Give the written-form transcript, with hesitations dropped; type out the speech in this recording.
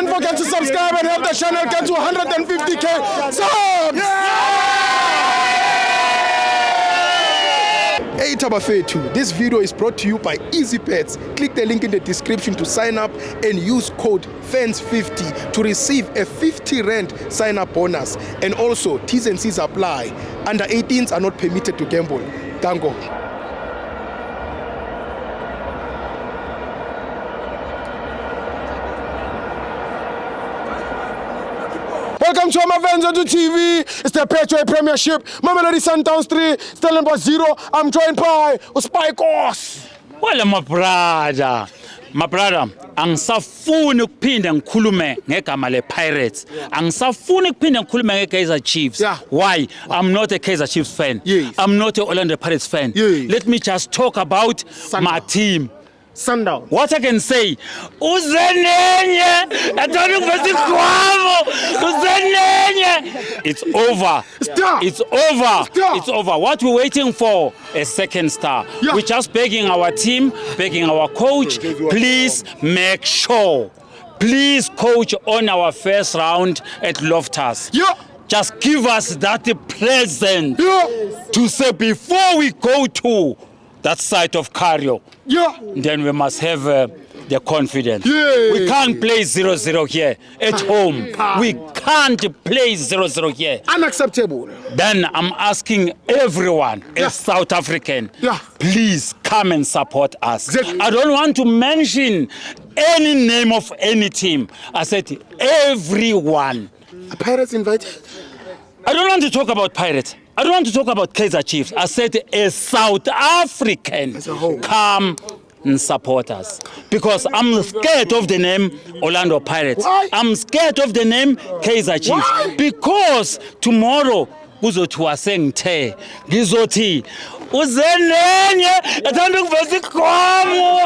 don't forget to subscribe and help the channel get to 150k subs. Hey Tabafetu, this video is brought to you by EasyPets. Click the link in the description to sign up and use code FANS50 to receive a 50 Rand sign up bonus. And also, T's and C's apply. Under 18s are not permitted to gamble. Gango. Welcome to Amavenzo to TV. It's the Petro Premiership. Mamelodi Sundowns 3, Stellenbosch 0. I'm joined by Uspikos. Well, my brother, angisafuni ukuphinda ngikhulume ngegama le Pirates. Angisafuni ukuphinda ngikhulume ngeKaizer Chiefs. Yeah. Why? I'm not a Kaizer Chiefs fan. Yes. I'm not a Orlando Pirates fan. Yes. Let me just talk about my team. Sundown. What I can say, it's over. Stop. It's over. Stop. It's over. What we're waiting for, a second star. Yeah. We're just begging our team, begging our coach, please make sure. Please, coach, on our first round at Loftus. Yeah. Just give us that present Yeah. to say before we go to that side of Cario. Yeah. Then we must have the confidence. Yeah. We can't play 0-0 here at home. We can't play 0-0 here. Unacceptable. Then I'm asking everyone, as South African, Yeah. please come and support us. Exactly. I don't want to mention any name of any team. I said everyone. Are Pirates invited? I don't want to talk about Pirates. I don't want to talk about Kaizer Chiefs. I said a South African As a whole. come and support us. Because I'm scared of the name Orlando Pirates. Why? I'm scared of the name Kaizer Chiefs. Why? Because tomorrow, kuzothiwa sengithe ngizothi uzenenye ethanda ukuveza igqwamu